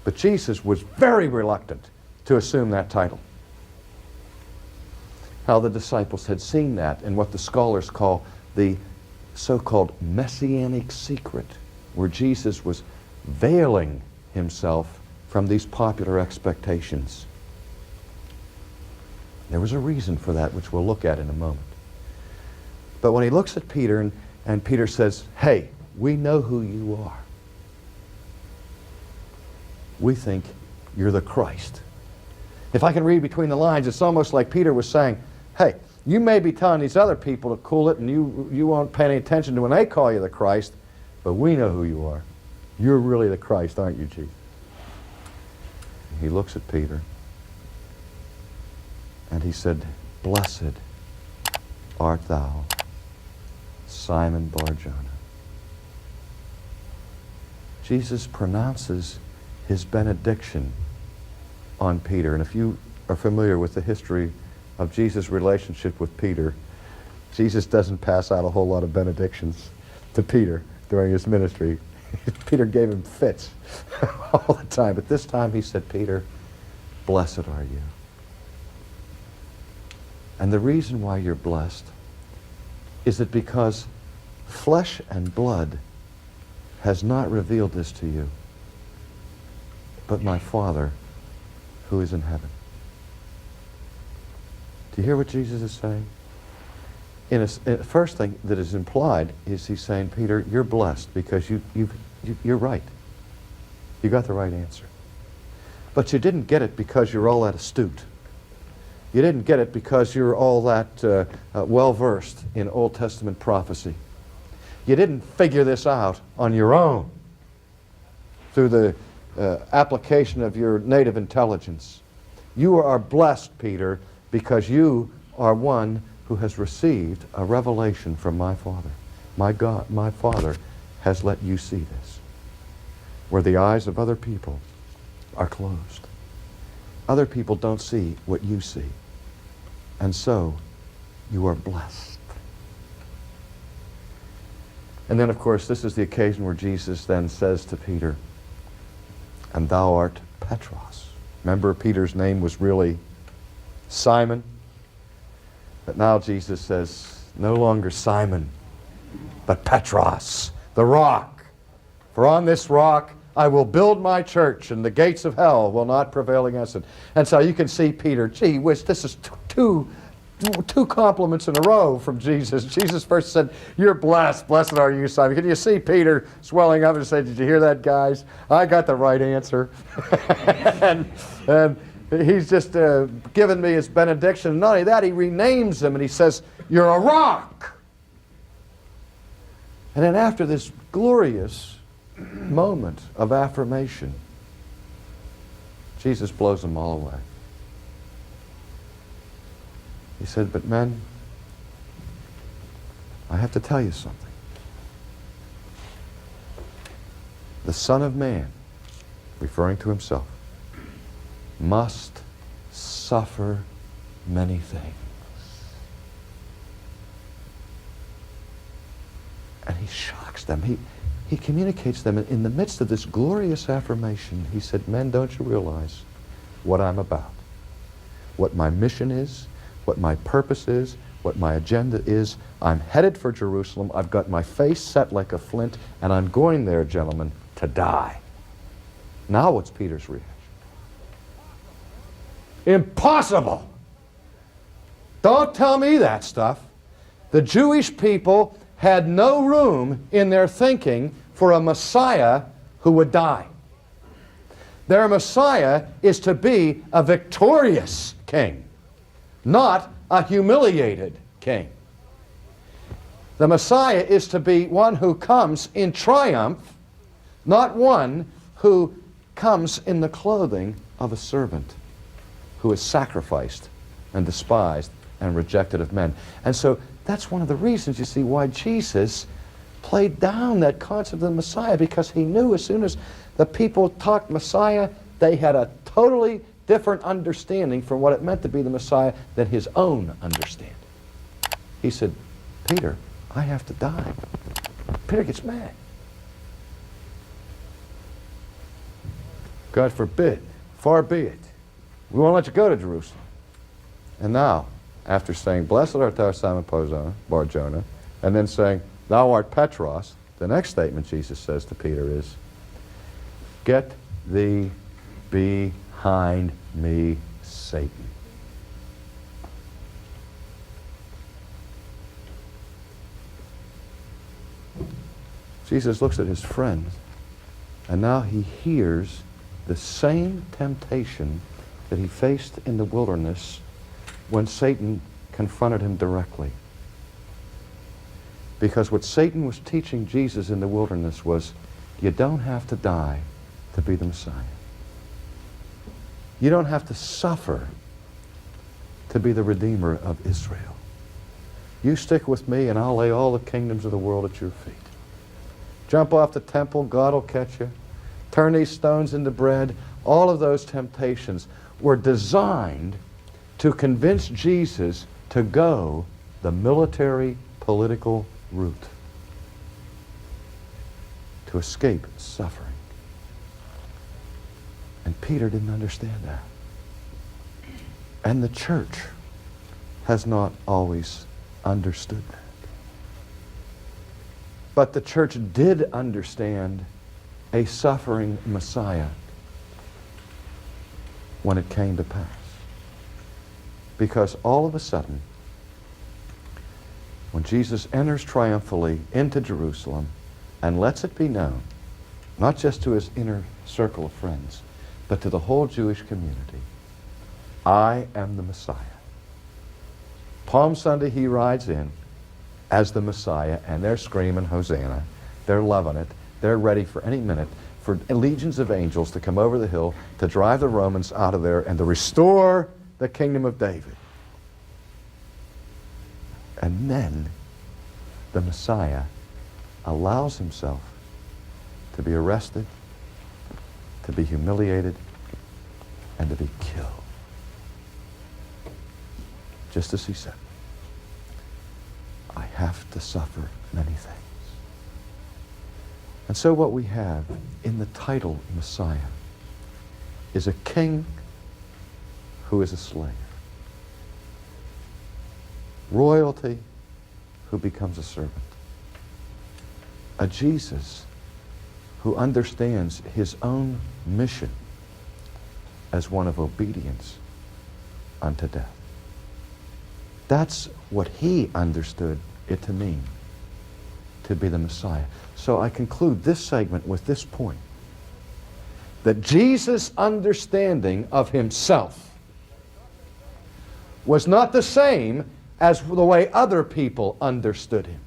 But Jesus was very reluctant to assume that title. How the disciples had seen that in what the scholars call the so-called messianic secret, where Jesus was veiling himself from these popular expectations. There was a reason for that, which we'll look at in a moment. But when he looks at Peter, and Peter says, hey, we know who you are. We think you're the Christ. If I can read between the lines, it's almost like Peter was saying, hey, you may be telling these other people to cool it and you won't pay any attention to when they call you the Christ, but we know who you are. You're really the Christ, aren't you, Jesus? He looks at Peter and he said, blessed art thou, Simon Bar-Jonah. Jesus pronounces his benediction on Peter. And if you are familiar with the history of Jesus' relationship with Peter, Jesus doesn't pass out a whole lot of benedictions to Peter during his ministry. Peter gave him fits all the time. But this time he said, Peter, blessed are you. And the reason why you're blessed is that because flesh and blood has not revealed this to you, but my Father who is in heaven. Do you hear what Jesus is saying? First thing that is implied is he's saying, Peter, you're blessed because you're right. You got the right answer. But you didn't get it because you're all that astute. You didn't get it because you're all that well-versed in Old Testament prophecy. You didn't figure this out on your own through the application of your native intelligence. You are blessed, Peter, because you are one who has received a revelation from my Father. My God, my Father has let you see this, where the eyes of other people are closed. Other people don't see what you see. And so, you are blessed. And then, of course, this is the occasion where Jesus then says to Peter, and thou art Petros. Remember, Peter's name was really Simon. But now Jesus says, no longer Simon, but Petros, the rock. For on this rock I will build my church, and the gates of hell will not prevail against it. And so you can see Peter, gee whiz, this is two compliments in a row from Jesus. Jesus first said, you're blessed. Blessed are you, Simon. Can you see Peter swelling up and say, did you hear that, guys? I got the right answer. and he's just given me his benediction. And not only that, he renames him and he says, you're a rock. And then after this glorious moment of affirmation, Jesus blows them all away. He said, but men, I have to tell you something. The Son of Man, referring to himself, must suffer many things. And he shocks them. He communicates them in the midst of this glorious affirmation. He said, men, don't you realize what I'm about? What my mission is? What my purpose is, what my agenda is. I'm headed for Jerusalem. I've got my face set like a flint, and I'm going there, gentlemen, to die. Now what's Peter's reaction? Impossible! Don't tell me that stuff. The Jewish people had no room in their thinking for a Messiah who would die. Their Messiah is to be a victorious king, not a humiliated king. The Messiah is to be one who comes in triumph, not one who comes in the clothing of a servant who is sacrificed and despised and rejected of men. And so that's one of the reasons, you see, why Jesus played down that concept of the Messiah, because he knew as soon as the people talked Messiah, they had a totally different understanding for what it meant to be the Messiah than his own understanding. He said, Peter, I have to die. Peter gets mad. God forbid. Far be it. We won't let you go to Jerusalem. And now, after saying, Blessed art thou, Simon Bar-Jonah, and then saying, Thou art Petros, the next statement Jesus says to Peter is, Get thee behind me, Satan. Jesus looks at his friends, and now he hears the same temptation that he faced in the wilderness when Satan confronted him directly. Because what Satan was teaching Jesus in the wilderness was, you don't have to die to be the Messiah. You don't have to suffer to be the Redeemer of Israel. You stick with me and I'll lay all the kingdoms of the world at your feet. Jump off the temple, God will catch you. Turn these stones into bread. All of those temptations were designed to convince Jesus to go the military, political route, to escape suffering. And Peter didn't understand that. And the church has not always understood that. But the church did understand a suffering Messiah when it came to pass. Because all of a sudden, when Jesus enters triumphantly into Jerusalem and lets it be known, not just to his inner circle of friends, but to the whole Jewish community, I am the Messiah. Palm Sunday he rides in as the Messiah, and they're screaming Hosanna. They're loving it. They're ready for any minute for legions of angels to come over the hill to drive the Romans out of there and to restore the kingdom of David. And then the Messiah allows himself to be arrested, to be humiliated, and to be killed. Just as he said, I have to suffer many things. And so what we have in the title Messiah is a king who is a slave. Royalty who becomes a servant. A Jesus who understands his own mission as one of obedience unto death. That's what he understood it to mean, to be the Messiah. So I conclude this segment with this point, that Jesus' understanding of himself was not the same as the way other people understood him.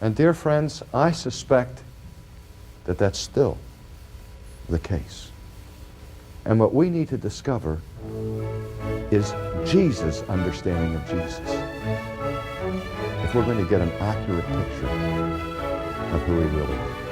And dear friends, I suspect that that's still the case. And what we need to discover is Jesus' understanding of Jesus, if we're going to get an accurate picture of who he really is.